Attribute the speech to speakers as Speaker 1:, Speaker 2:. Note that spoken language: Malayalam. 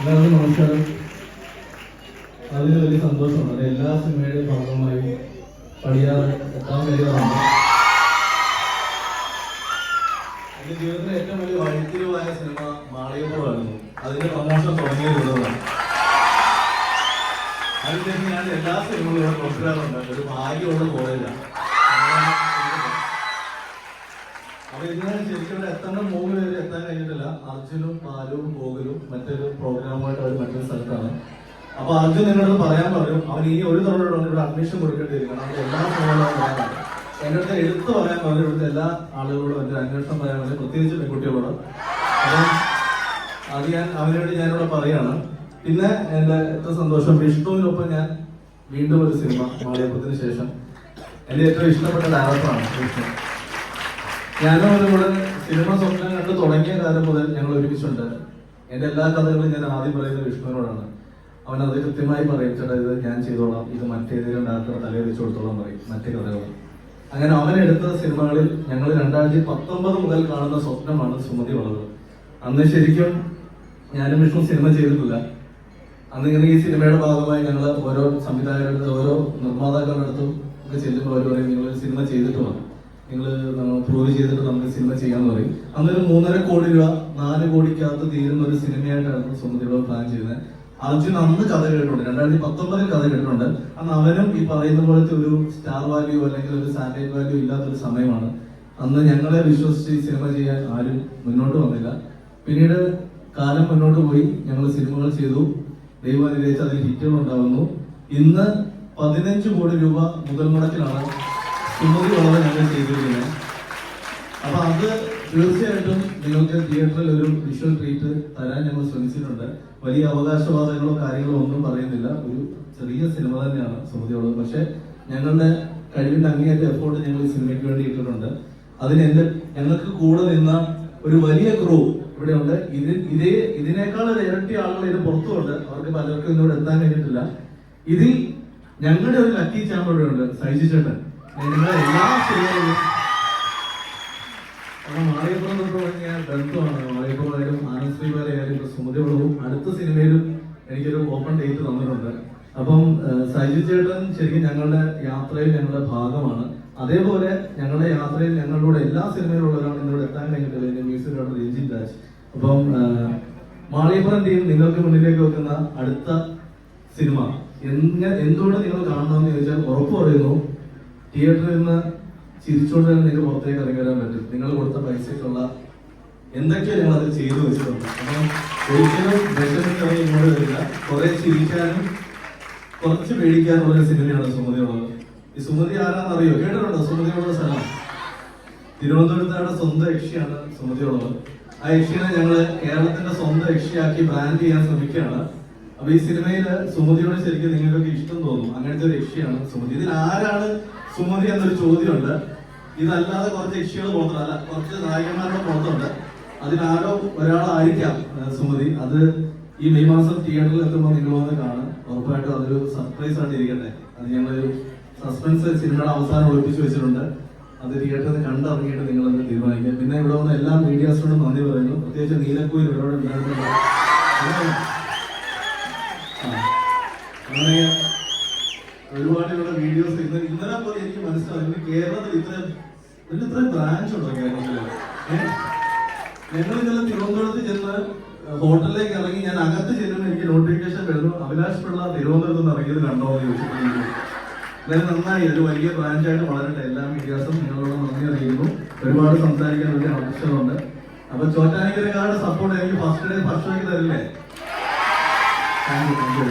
Speaker 1: എല്ലാവർക്കും നമസ്കാരം. അതിന് വലിയ സന്തോഷമുണ്ട്. എല്ലാ സിനിമയുടെയും ഭാഗമായി പടിയാറ് എത്താൻ കഴിയാറുണ്ട്. എന്റെ ജീവിതത്തിലെ ഏറ്റവും വലിയ വഴിത്തിരിവായ സിനിമ മാളികപ്പുറമായിരുന്നു. അതിന്റെ പ്രമോഷൻ തുടങ്ങിയതുള്ളതാണ്. അതിനുശേഷം ഞാൻ എല്ലാ സിനിമകളും കൊണ്ടുവരാറുണ്ട്. ഒരു ഭാഗ്യമുള്ള കോളേജാണ്. അപ്പൊ ഇതിനാണ് ശരിക്കും എത്തേണ്ട 3 പേര് എത്താൻ കഴിഞ്ഞിട്ടില്ല. അർജുനും പാലും ഗോകുലും മറ്റൊരു പ്രോഗ്രാമുമായിട്ട് അവർ മറ്റൊരു സ്ഥലത്താണ്. അപ്പൊ അർജുൻ നിങ്ങളോട് പറയാൻ പറയും, അവൻ ഈ ഒരു തവണ ഇവിടെ അഡ്മിഷൻ കൊടുക്കേണ്ടി വരും. കാരണം എല്ലാ സിനിമകളും പറയാനുണ്ട്. എന്റെ അടുത്ത് എടുത്തു പറയാൻ പറഞ്ഞു. ഇവിടുത്തെ എല്ലാ ആളുകളോടും എന്റെ അന്വേഷണം പറയാൻ പറഞ്ഞു, പ്രത്യേകിച്ച് പെൺകുട്ടികളോട്. അപ്പം അത് അവനോട് ഞാനിവിടെ പറയാണ്. പിന്നെ എന്റെ ഏറ്റവും സന്തോഷം, വിഷ്ണുവിനൊപ്പം ഞാൻ വീണ്ടും ഒരു സിനിമ മാളികപ്പുറത്തിന് ശേഷം എന്റെ ഏറ്റവും ഇഷ്ടപ്പെട്ട ഡയറക്ടറാണ് വിഷ്ണു. ഞാനും അതുകൂടെ സിനിമ സ്വപ്നം കണ്ട് തുടങ്ങിയ കാലം മുതൽ ഞങ്ങൾ ഒരുമിച്ചുണ്ട്. എന്റെ എല്ലാ കഥകളും ഞാൻ ആദ്യം പറയുന്നത് വിഷ്ണുവിനോടാണ്. അവൻ അത് കൃത്യമായി പറയും, ചേട്ടാ ഇത് ഞാൻ ചെയ്തോളാം, ഇത് മറ്റേതെങ്കിലും ഡയറക്ടറെ തലയിൽ വെച്ച് കൊടുത്തോളാം പറയും മറ്റേ കഥകൾ. അങ്ങനെ അവനെടുത്ത സിനിമകളിൽ ഞങ്ങൾ 2019 മുതൽ കാണുന്ന സ്വപ്നമാണ് സുമതി വളവ്. അന്ന് ശരിക്കും ഞാനും വിഷ്ണു സിനിമ ചെയ്തിട്ടില്ല. അന്ന് ഇങ്ങനെ ഈ സിനിമയുടെ ഭാഗമായി ഞങ്ങൾ ഓരോ സംവിധായകരുടെ ഓരോ നിർമ്മാതാക്കളുടെ അടുത്തും ഒക്കെ ചെല്ലുമ്പോൾ അവർ പറയും, നിങ്ങളൊരു സിനിമ ചെയ്തിട്ട് വേണം, നിങ്ങൾ പ്രൂവ് ചെയ്തിട്ട് നമുക്ക് സിനിമ ചെയ്യാന്ന് പറയും. അന്നൊരു 3.5 കോടി രൂപ 4 കോടിക്കകത്ത് തീരുന്ന ഒരു സിനിമയായിട്ടാണ് സുമതിയോട് പ്ലാൻ ചെയ്യുന്നത്. അർജുൻ അന്ന് കഥ കേട്ടിട്ടുണ്ട്, 2019 കഥ കേട്ടിട്ടുണ്ട്. അന്ന് അവനും ഈ പറയുന്ന പോലത്തെ ഒരു സ്റ്റാർ വാല്യൂ അല്ലെങ്കിൽ ഒരു സാറ്റലൈറ്റ് വാല്യൂ ഇല്ലാത്തൊരു സമയമാണ്. അന്ന് ഞങ്ങളെ വിശ്വസിച്ച് ഈ സിനിമ ചെയ്യാൻ ആരും മുന്നോട്ട് വന്നില്ല. പിന്നീട് കാലം മുന്നോട്ട് പോയി, ഞങ്ങൾ സിനിമകൾ ചെയ്തു. ദൈവം അനുഗ്രഹിച്ച് അതിൽ ഹിറ്റുകൾ ഉണ്ടാവുന്നു. ഇന്ന് 15 കോടി രൂപ മുതൽ മുടക്കിലാണ് സുമതി വളവ് ഞങ്ങൾ ചെയ്തിരിക്കുന്നത്. അപ്പൊ അത് തീർച്ചയായിട്ടും നിങ്ങൾക്ക് തിയേറ്ററിൽ ഒരു വിഷ്വൽ ട്രീറ്റ് തരാൻ ഞങ്ങൾ ശ്രമിച്ചിട്ടുണ്ട്. വലിയ അവകാശവാദങ്ങളോ കാര്യങ്ങളോ ഒന്നും പറയുന്നില്ല. ഒരു ചെറിയ സിനിമ തന്നെയാണ് സുമതി വളവ്. പക്ഷെ ഞങ്ങളുടെ കഴിവിന്റെ അങ്ങേയറ്റം എഫോർട്ട് ഞങ്ങൾ ഈ സിനിമയ്ക്ക് വേണ്ടി ഇട്ടിട്ടുണ്ട്. അതിന് ഞങ്ങൾക്ക് കൂടെ നിന്ന ഒരു വലിയ ക്രൂ ഇവിടെ ഉണ്ട്. ഇതിനേക്കാൾ ഇരട്ടി ആളുകൾ ഇത് പുറത്തുണ്ട്. അവർക്ക് പലർക്കും ഇന്നോട് എത്താൻ കഴിഞ്ഞിട്ടില്ല. ഇതിൽ ഞങ്ങളുടെ ഒരു ലക്കി ചാമ്പ് ഇവിടെ ഉണ്ട്, സൈജി ചേട്ടൻ. നിങ്ങളെ എല്ലാ സിനിമകളും മാളികപ്പുറം തൊട്ട് തുടങ്ങിയ ബന്ധമാണ്. മാളികപ്പുറമായാലും ആനന്ദ്ശ്രീമാരായാലും സുമതി വളവും അടുത്ത സിനിമയിലും എനിക്കൊരു ഓപ്പൺ ഡേറ്റ് തന്നിട്ടുണ്ട്. അപ്പം സൈജി ചേട്ടൻ ശരിക്കും ഞങ്ങളുടെ യാത്രയിൽ ഞങ്ങളുടെ ഭാഗമാണ്. അതേപോലെ ഞങ്ങളുടെ യാത്രയിൽ ഞങ്ങളുടെ എല്ലാ സിനിമയിലുള്ള ഒരാൾ എന്നോട് എത്താൻ കഴിഞ്ഞിട്ടില്ല, എന്റെ മ്യൂസിക് ഡയറക്ടർ രഞ്ജിൻ രാജ്. അപ്പം മാളികപ്പുറം ടീം നിങ്ങൾക്ക് മുന്നിലേക്ക് വെക്കുന്ന അടുത്ത സിനിമ എന്തുകൊണ്ട് നിങ്ങൾ കാണണമെന്ന് ചോദിച്ചാൽ ഉറപ്പ് പറയുന്നു, തിയേറ്ററിൽ നിന്ന് ചിരിച്ചുകൊണ്ട് തന്നെ നിങ്ങൾക്ക് പുറത്തേക്ക് ഇറങ്ങി വരാൻ പറ്റും. നിങ്ങൾ കൊടുത്ത പൈസക്കുള്ള എന്തൊക്കെയോ ഞങ്ങൾ അത് ചെയ്തു വെച്ചിട്ടുണ്ട്. അപ്പം ഒരിക്കലും വിഷമിച്ചിറങ്ങി ഇങ്ങോട്ട് വരില്ല. കുറെ ചിരിക്കാനും കുറച്ച് പേടിക്കാനുള്ള ഒരു സിനിമയാണ് സുമതി ഉള്ളത്. ഈ സുമതി ആരാന്നറിയോ? കേട്ടിട്ടുണ്ടോ സുമതിയുള്ള സ്ഥലം? തിരുവനന്തപുരത്തുകാരുടെ സ്വന്തം യക്ഷിയാണ് സുമതിയുള്ളത്. ആ യക്ഷിനെ ഞങ്ങള് കേരളത്തിന്റെ സ്വന്തം യക്ഷിയാക്കി ബ്രാൻഡ് ചെയ്യാൻ ശ്രമിക്കുകയാണ്. അപ്പൊ ഈ സിനിമയില് സുമതിയോട് ശരിക്കും നിങ്ങൾക്കൊക്കെ ഇഷ്ടം തോന്നും. അങ്ങനത്തെ ഒരു യക്ഷിയാണ് സുമതി. ഇതിൽ ആരാണ് സുമതി എന്നൊരു ചോദ്യമുണ്ട്. ഇതല്ലാതെ കുറച്ച് യക്ഷികൾ പുറത്തുണ്ട്, അല്ല കുറച്ച് നായകന്മാരുടെ പുറത്തുണ്ട്. അതിലാരോ ഒരാളായിരിക്കാം സുമതി. അത് ഈ മെയ് മാസം തിയേറ്ററിൽ എത്തുമ്പോൾ നിങ്ങൾ വന്ന് കാണും. ഉറപ്പായിട്ടും അതൊരു സർപ്രൈസ് ആയിട്ട് ഇരിക്കട്ടെ. അത് ഞങ്ങളൊരു സസ്പെൻസ് സിനിമയുടെ അവസാനം ഒളിപ്പിച്ചു വെച്ചിട്ടുണ്ട്. അത് തിയേറ്ററിൽ കണ്ടിറങ്ങിയിട്ട് നിങ്ങളത് തീരുമാനിക്കുക. പിന്നെ ഇവിടെ വന്ന എല്ലാ മീഡിയാസിനോടും നന്ദി പറയുന്നു. പ്രത്യേകിച്ച് നീലക്കുയിൽ ഇവിടെ ഉണ്ടായിരുന്നു. അങ്ങനെ ഒരുപാട് ഇവിടെ വീഡിയോസ് ഇന്നലെ പോലെ എനിക്ക് മനസ്സിലാവും. കേരളത്തിൽ ഇത്രയും ബ്രാഞ്ച് ഉണ്ടോ കേരളത്തില്? ഞങ്ങൾ ഇന്നലെ തിരുവനന്തപുരത്ത് ചെന്ന് ഹോട്ടലിലേക്ക് ഇറങ്ങി ഞാൻ അകത്ത് ചെല്ലുമ്പോൾ എനിക്ക് നോട്ടിഫിക്കേഷൻ വരുന്നു, അഭിലാഷ് പിള്ള തിരുവനന്തപുരത്ത് നിന്ന് ഇറങ്ങിയത് കണ്ടോ എന്ന് ചോദിച്ചിട്ടുണ്ടെങ്കിൽ എന്തായാലും നന്നായി. ഒരു വലിയ ബ്രാഞ്ചായിട്ട് വളരട്ടെ. എല്ലാ മീഡിയാസും നിങ്ങളോട് നന്ദി അറിയിക്കുന്നു. ഒരുപാട് സംസാരിക്കാൻ വലിയ ആവശ്യമുണ്ട്. അപ്പൊ ചോറ്റാനിക്കരക്കാരുടെ സപ്പോർട്ട് എനിക്ക് ഫസ്റ്റ് ഡേ ഫസ്റ്റ് ഷോയ്ക്ക് തരില്ലേ? Thank you.